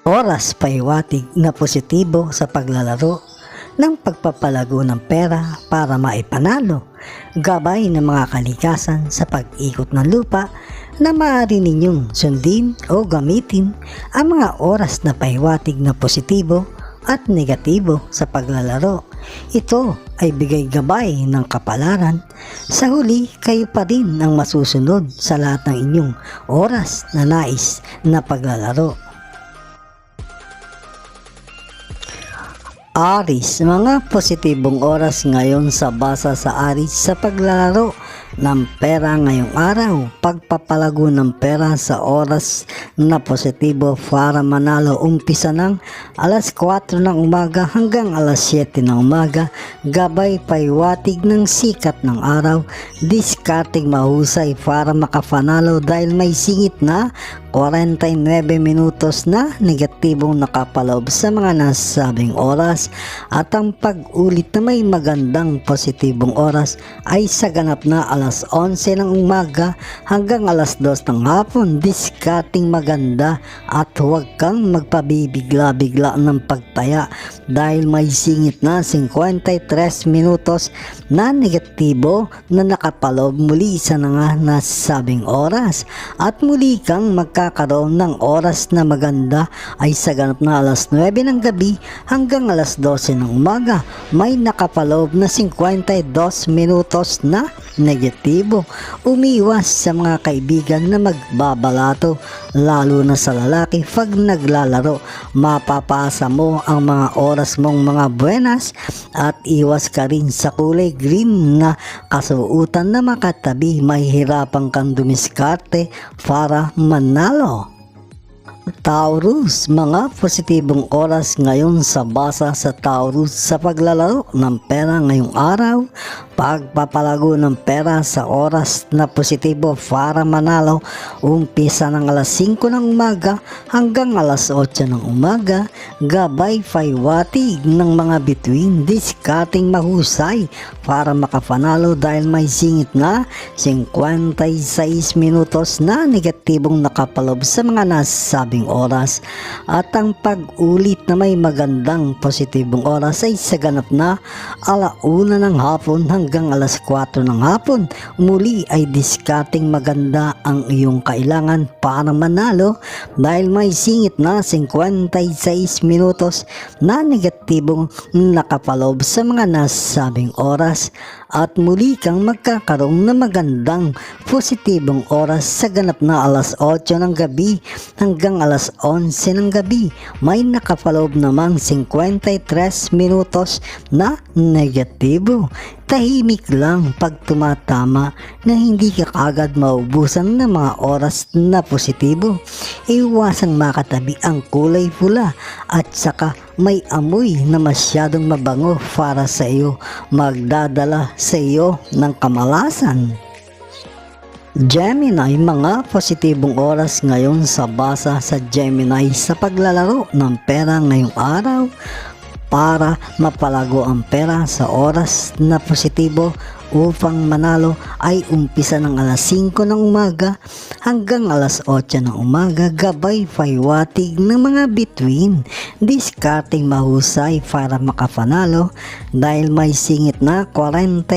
Oras paiwatig na positibo sa paglalaro ng pagpapalago ng pera para maipanalo, gabay ng mga kalikasan sa pag-ikot ng lupa na maaari ninyong sundin o gamitin ang mga oras na paiwatig na positibo at negatibo sa paglalaro. Ito ay bigay gabay ng kapalaran. Sa huli, kayo pa rin ang masusunod sa lahat ng inyong oras na nais na paglalaro. Aris, mga positibong oras ngayon sa basa sa Aris sa paglalaro ng pera ngayong araw. Pagpapalago ng pera sa oras na positibo para manalo, umpisa ng alas 4 ng umaga hanggang alas 7 ng umaga, gabay paiwatig ng sikat ng araw, discarding mahusay para makapanalo dahil may singit na 49 minutos na negatibong nakapaloob sa mga nasabing oras, at ang pag-ulit na may magandang positibong oras ay sa ganap na alas 11 ng umaga hanggang alas 2 ng hapon, discarding maganda at huwag kang magpabibigla-bigla ng pagtaya dahil may singit na 53 minutos na negatibo na nakapaloob muli sa mga nasabing oras, at muli kang magkakaroon ng oras na maganda ay sa ganap na alas 9 ng gabi hanggang alas 12 ng umaga, may nakapaloob na 52 minutos na negatibo. Umiwas sa mga kaibigan na magbabalato, lalo na sa lalaki pag naglalaro. Mapapasa mo ang mga oras mong mga buenas, at iwas ka rin sa kulay green na kasuotan na makatabi. Mahihirapan kang dumiskarte para manalo. Taurus, mga positibong oras ngayon sa basa sa Taurus sa paglalaro ng pera ngayong araw. Pagpapalago ng pera sa oras na positibo para manalo, umpisa ng alas 5 ng umaga hanggang alas 8 ng umaga, gabay paiwatig ng mga bituin, discarding mahusay para makapanalo dahil may singit na 56 minutos na negatibong nakapaloob sa mga nasabing oras, at ang pag-ulit na may magandang positibong oras ay sa ganap na alauna ng hapon hanggang alas 4 ng hapon. Muli ay discarding maganda ang iyong kailangan para manalo dahil may singit na 56 minutos na negatibong nakapaloob sa mga nasabing oras, at muli kang magkakaroon na magandang positibong oras sa ganap na alas 8 ng gabi hanggang alas 11 ng gabi. May nakapaloob namang 53 minutos na negatibo. Tahimik lang pag tumatama na hindi ka kagad maubusan ng mga oras na positibo. Iwasang makatabi ang kulay pula at saka may amoy na masyadong mabango para sa iyo, magdadala sa iyo ng kamalasan. Gemini, mga positibong oras ngayon sa basa sa Gemini sa paglalaro ng pera ngayong araw. Para mapalago ang pera sa oras na positibo upang manalo ay umpisa ng alas 5 ng umaga hanggang alas 8 ng umaga, gabay paiwatig ng mga bituin, discarding mahusay para makapanalo dahil may singit na 49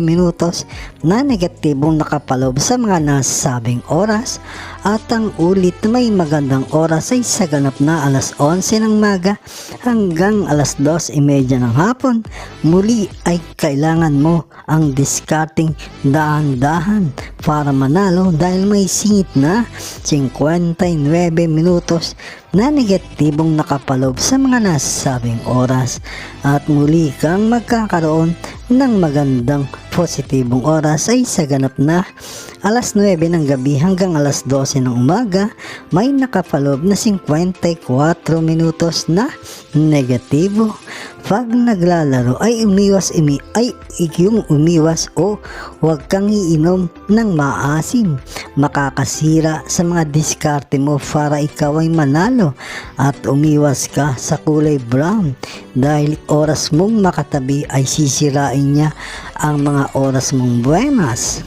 minutos na negatibong nakapaloob sa mga nasabing oras, at ang ulit na may magandang oras ay sa ganap na alas 11 ng umaga hanggang alas 2:30 ng hapon. Muli ay kailangan mo ang discarding dahan-dahan para manalo dahil may singit na 59 minutos na negatibong nakapaloob sa mga nasabing oras, at muli kang magkakaroon ng magandang positibong oras ay sa ganap na alas 9 ng gabi hanggang alas 12 ng umaga. May nakapaloob na 54 minutos na negatibo. Pag naglalaro ay umiwas o huwag kang iinom ng maasim. Makakasira sa mga diskarte mo para ikaw ay manalo, at umiwas ka sa kulay brown dahil oras mong makatabi ay sisirain niya ang mga oras mong buenas.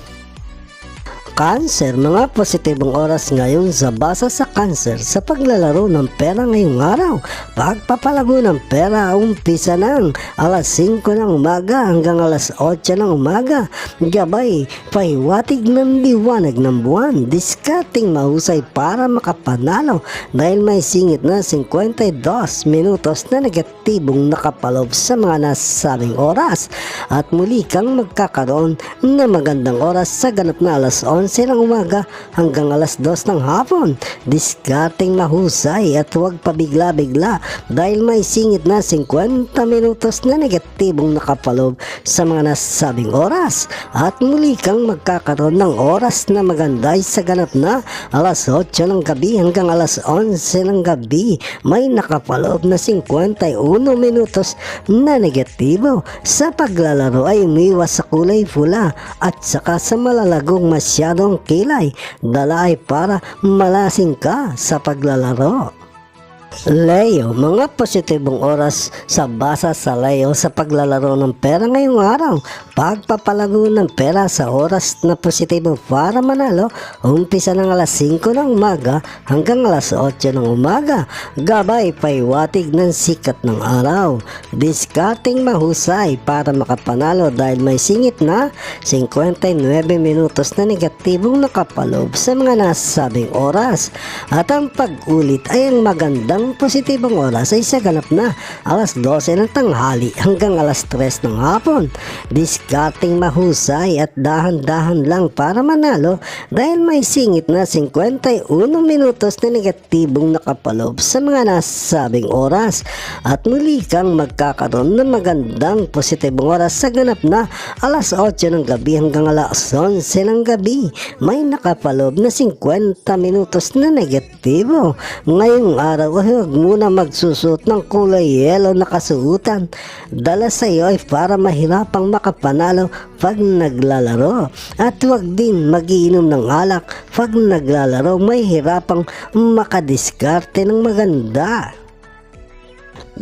Cancer, mga positibong oras ngayon sa basa sa Cancer sa paglalaro ng pera ngayong araw. Pagpapalago ng pera, umpisa ng alas 5 ng umaga hanggang alas 8 ng umaga. Gabay, pahiwatig ng liwanag ng buwan. Discarding mahusay para makapanalo dahil may singit na 52 minutos na negatibong nakapalob sa mga nasabing oras. At muli kang magkakaroon ng magandang oras sa ganap na alas 11 ng umaga hanggang alas 2 ng hapon. Discarding mahusay at huwag pabigla-bigla dahil may singit na 50 minutos na negatibong nakapalob sa mga nasabing oras. At muli kang magkakaroon ng oras na maganda sa ganap na alas 8 ng gabi hanggang alas 11 ng gabi. May nakapalob na 51 minutos na negatibo. Sa paglalaro ay umiwas sa kulay pula at saka sa malalagong masyadong kilay. Dala ay para malasing ka sa paglalaro. Leo, mga positibong oras sa basa sa Leo sa paglalaro ng pera ngayong araw. Pagpapalago ng pera sa oras na positibo para manalo, umpisa ng alas 5 ng umaga hanggang alas 8 ng umaga. Gabay, paiwatig ng sikat ng araw. Discarding mahusay para makapanalo dahil may singit na 59 minutos na negatibong nakapalob sa mga nasabing oras. At ang pag-ulit ay ang magandang positibong oras ay sa ganap na alas 12 ng tanghali hanggang alas 3 ng hapon. Discarding mahusay at dahan-dahan lang para manalo dahil may singit na 51 minutos na negatibong nakapalob sa mga nasabing oras. At muli kang magkakaroon ng magandang positibong oras sa ganap na alas 8 ng gabi hanggang alas 11 ng gabi. May nakapalob na 50 minutos na negatibo. Ngayong araw huwag muna magsusuot ng kulay yellow na kasuotan. Dala sa iyo ay para mahirapang makapanalo pag naglalaro. At huwag din magiinom ng alak pag naglalaro. May hirapang makadiskarte ng maganda.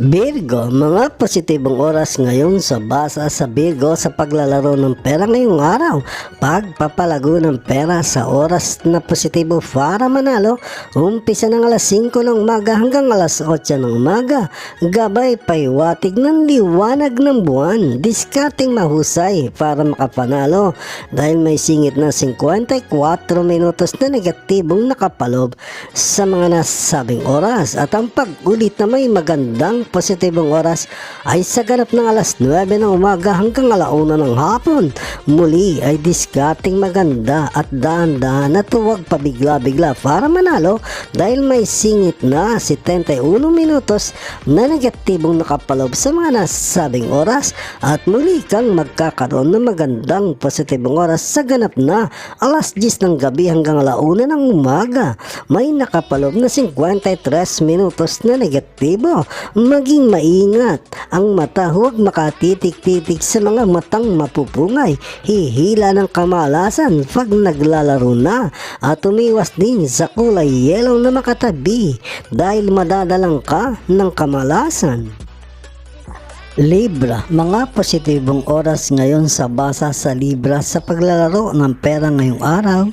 Virgo, mga positibong oras ngayon sa basa sa Virgo sa paglalaro ng pera ngayong araw. Pagpapalago ng pera sa oras na positibo para manalo, umpisa ng alas 5 ng umaga hanggang alas 8 ng umaga. Gabay, paiwatig ng liwanag ng buwan. Discarding mahusay para makapanalo dahil may singit na 54 minutos na negatibong nakapalob sa mga nasabing oras. At ang pag-ulit na may magandang positibong oras ay sa ganap ng alas 9 ng umaga hanggang alauna ng hapon. Muli ay discarding maganda at dahan-dahan at huwag pabigla-bigla para manalo dahil may singit na 71 minutos na negatibong nakapalob sa mga nasabing oras. At muli kang magkakaroon ng magandang positibong oras sa ganap na alas 10 ng gabi hanggang alauna ng umaga. May nakapalob na 53 minutos na negatibo. Maging maingat ang mata, huwag makatitik-titik sa mga matang mapupungay. Hihila ng kamalasan pag naglalaro na at umiwas din sa kulay yellow na makatabi dahil madadalang ka ng kamalasan. Libra, mga positibong oras ngayon sa basa sa Libra sa paglalaro ng pera ngayong araw.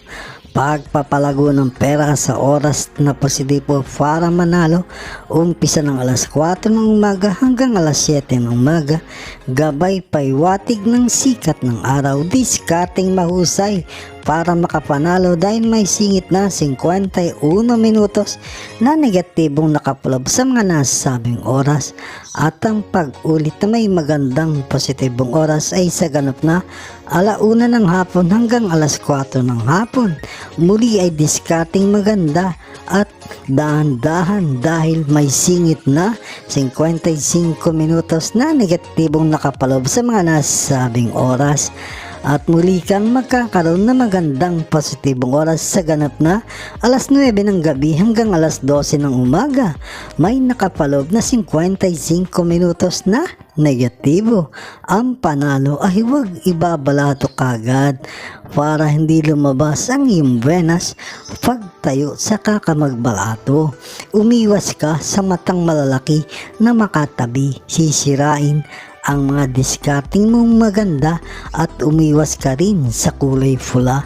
Pagpapalago ng pera sa oras na positibo para manalo, umpisa ng alas 4 ng umaga hanggang alas 7 ng umaga. Gabay, paiwatig ng sikat ng araw. Discarding mahusay para makapanalo dahil may singit na 51 minutos na negatibong nakapalob sa mga nasabing oras. At ang pag-ulit na may magandang positibong oras ay sa ganap na alauna ng hapon hanggang alas 4 ng hapon. Muli ay discarding maganda at dahan-dahan dahil may singit na 55 minutos na negatibong nakapalob sa mga nasabing oras. At muli kang magkakaroon ng magandang positibong oras sa ganap na alas 9 ng gabi hanggang alas 12 ng umaga. May nakapalob na 55 minutos na negatibo. Ang panalo ay huwag ibabalato kagad para hindi lumabas ang iyong buenas pagtayo sa kakamagbalato. Umiwas ka sa matang malalaki na makatabi, sisirain ang mga discarding mong maganda at umiwas ka rin sa kulay pula.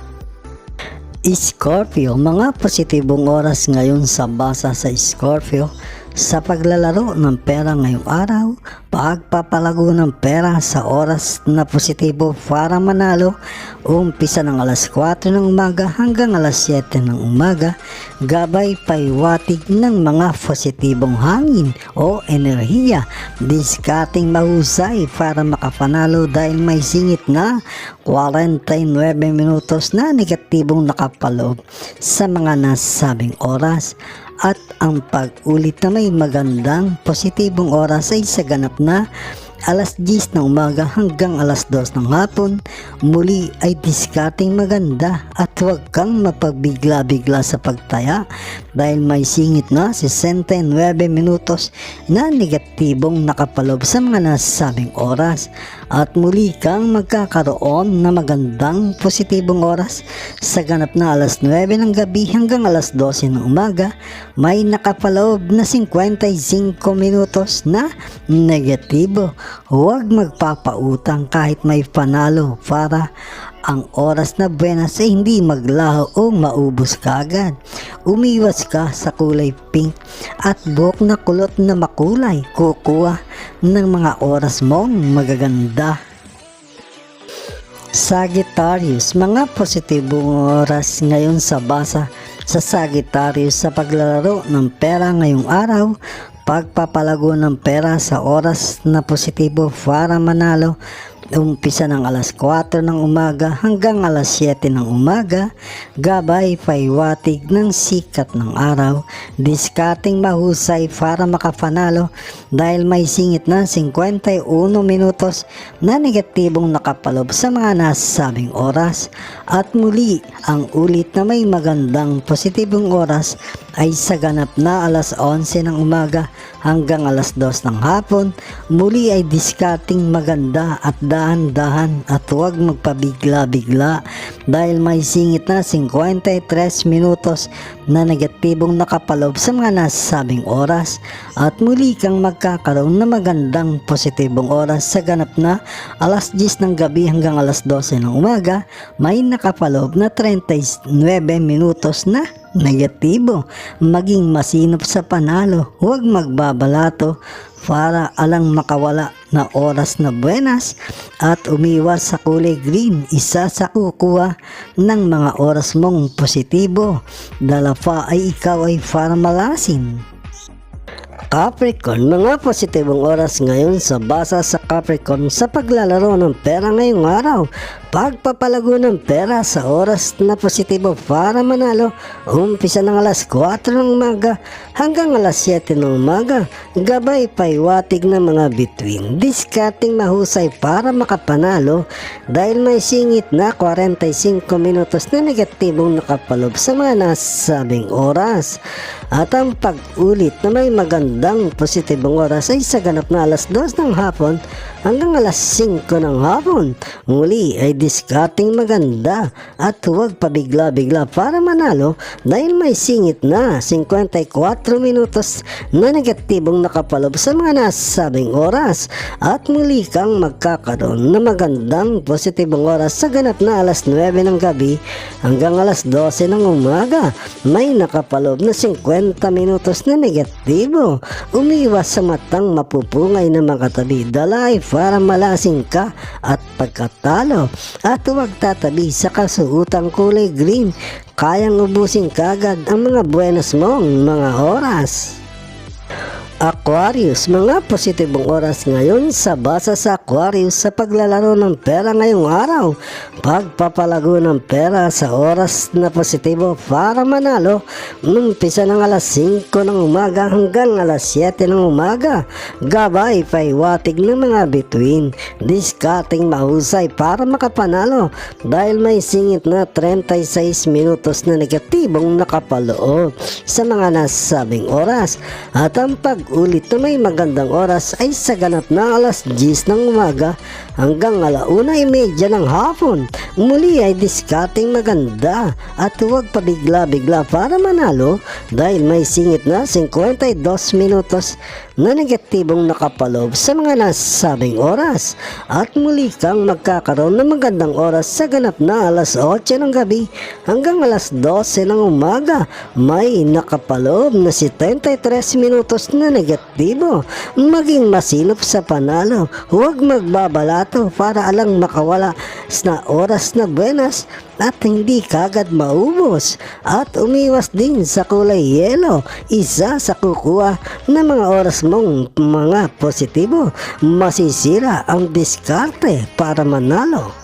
Scorpio, mga positibong oras ngayon sa basa sa Scorpio sa paglalaro ng pera ngayong araw, pagpapalago ng pera sa oras na positibo para manalo, umpisa ng alas 4 ng umaga hanggang alas 7 ng umaga, gabay paiwatig ng mga positibong hangin o enerhiya, diskating mahusay para makapanalo dahil may singit na 49 minutos na negatibong nakapaloob sa mga nasabing oras. At ang pag-ulit na may magandang positibong oras ay sa ganap na alas 10 ng umaga hanggang alas 2 ng hapon. Muli ay diskating maganda at huwag kang mapabigla-bigla sa pagtaya dahil may singit na 69 minutos na negatibong nakapalob sa mga nasabing oras. At muli kang magkakaroon na magandang positibong oras sa ganap na alas 9 ng gabi hanggang alas 12 ng umaga. May nakapaloob na 55 minutos na negatibo. Huwag magpapautang kahit may panalo para ang oras na buenas ay hindi maglaho o maubos kaagad. Umiwas ka sa kulay pink at buhok na kulot na makulay. Kukuha ng mga oras mong magaganda. Sagittarius, mga positibong oras ngayon sa basa sa Sagittarius sa paglalaro ng pera ngayong araw, pagpapalago ng pera sa oras na positibo para manalo, umpisa ng alas 4 ng umaga hanggang alas 7 ng umaga, gabay paiwatig ng sikat ng araw, diskating mahusay para makapanalo dahil may singit na 51 minutos na negatibong nakapalob sa mga nasabing oras. At muli, ang ulit na may magandang positibong oras ay sa ganap na alas 11 ng umaga hanggang alas 2 ng hapon. Muli ay diskating maganda at dahan-dahan at huwag magpabigla-bigla dahil may singit na 53 minutos na negatibong nakapalob sa mga nasabing oras. At muli kang magkakaroon na magandang positibong oras sa ganap na alas 10 ng gabi hanggang alas 12 ng umaga. May nakapalob na 39 minutos na negatibo. Maging masinop sa panalo, huwag magbabalato para alang makawala na oras na buenas at umiwas sa kulay green. Isa sa kukuha ng mga oras mong positibo. Dala pa ay ikaw ay para malasin. Capricorn, mga positibong oras ngayon sa basa sa Capricorn sa paglalaro ng pera ngayong araw, pagpapalago ng pera sa oras na positibo para manalo, umpisa ng alas 4 ng umaga hanggang alas 7 ng umaga, gabay paiwatig ng mga bituin, diskating mahusay para makapanalo dahil may singit na 45 minutos na negatibong nakapalob sa mga nasabing oras. At ang pag-ulit na may magandang positibong oras ay sa ganap na alas 2 ng hapon hanggang alas 5 ng hapon. Muli ay diskating maganda at huwag pabigla-bigla para manalo dahil may singit na 54 minutos na negatibong nakapalob sa mga nasabing oras. At muli kang magkakaroon na magandang positibong oras sa ganap na alas 9 ng gabi hanggang alas 12 ng umaga. May nakapalob na 50 minutos na negatibo. Umiwas sa matang mapupungay na makatabi. Dalay para malasing ka at pagkatalo. At huwag tatabi sa kasuotang kulay green. Kayang ubusin kagad ang mga buenas mong mga oras. Aquarius, mga positibong oras ngayon sa basa sa Aquarius sa paglalaro ng pera ngayong araw, pagpapalago ng pera sa oras na positibo para manalo, umpisa ng alas 5 ng umaga hanggang alas 7 ng umaga, gabay paiwatig ng mga bituin, diskating mahusay para makapanalo dahil may singit na 36 minutos na negatibong nakapaloob sa mga nasabing oras. At ang pag pag-ulit na may magandang oras ay sa ganap na alas 10 ng umaga hanggang 1:30 ng hapon. Muli ay diskarteng maganda at huwag pabigla-bigla para manalo dahil may singit na 52 minutos na negatibong nakapaloob sa mga nasabing oras at muli kang magkakaroon ng magandang oras sa ganap na alas 8 ng gabi hanggang alas 12 ng umaga. May nakapaloob na 73 minutos na negatibo. Maging masinop sa panalo, huwag magbabalato para alang makawala na oras na buenas at hindi kagad maubos at umiwas din sa kulay yelo, isa sa kukuha ng mga oras mong mga positibo. Masisira ang diskarte para manalo.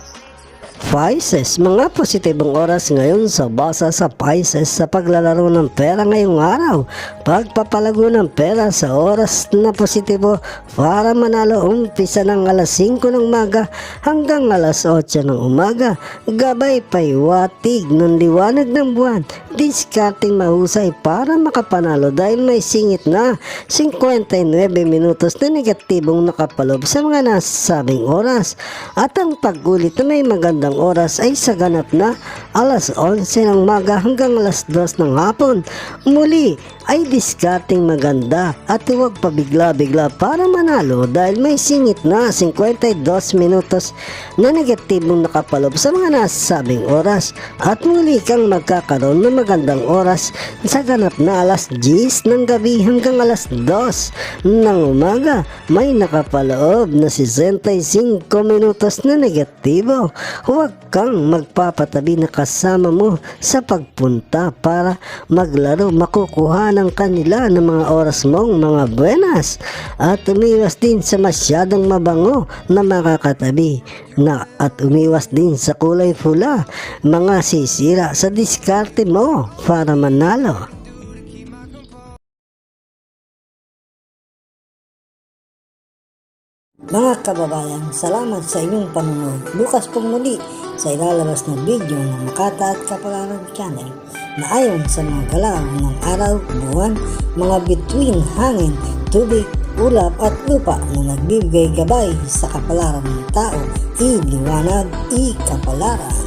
Pisces, mga positibong oras ngayon sa basa sa Pisces sa paglalaro ng pera ngayong araw. Pagpapalago ng pera sa oras na positibo para manalo umpisa ng alas 5 ng umaga hanggang alas 8 ng umaga. Gabay paiwatig ng liwanag ng buwan. Diskarting mahusay para makapanalo dahil may singit na 59 minutos na negatibong nakapalob sa mga nasabing oras. At ang pag-ulit na may magandang oras ay sa ganap na alas 11 ng umaga hanggang alas 2 ng hapon. Muli ay diskarting maganda at huwag pabigla-bigla para manalo dahil may singit na 52 minutos na negatibong nakapalob sa mga nasabing oras at muli kang magkakaroon ng magandang oras sa ganap na alas 10 ng gabi hanggang alas 2 ng umaga. May nakapaloob na 65 minutos na negatibo. Huwag kang magpapatabi na kasama mo sa pagpunta para maglaro. Makukuha ng kanila ng mga oras mong mga buenas at umiwas din sa masyadong mabango na makakatabi at umiwas din sa kulay pula, mga sisira sa diskarte mo para manalo. Mga kababayan, salamat sa inyong panonood. Bukas pong muli sa ilalabas na video ng Makata at Kapalaran Channel na ayon sa mga galaw ng araw, buwan, mga bituin, hangin, tubig, ulap at lupa na nagbibigay gabay sa kapalaran ng tao, iliwanag, ikapalaran.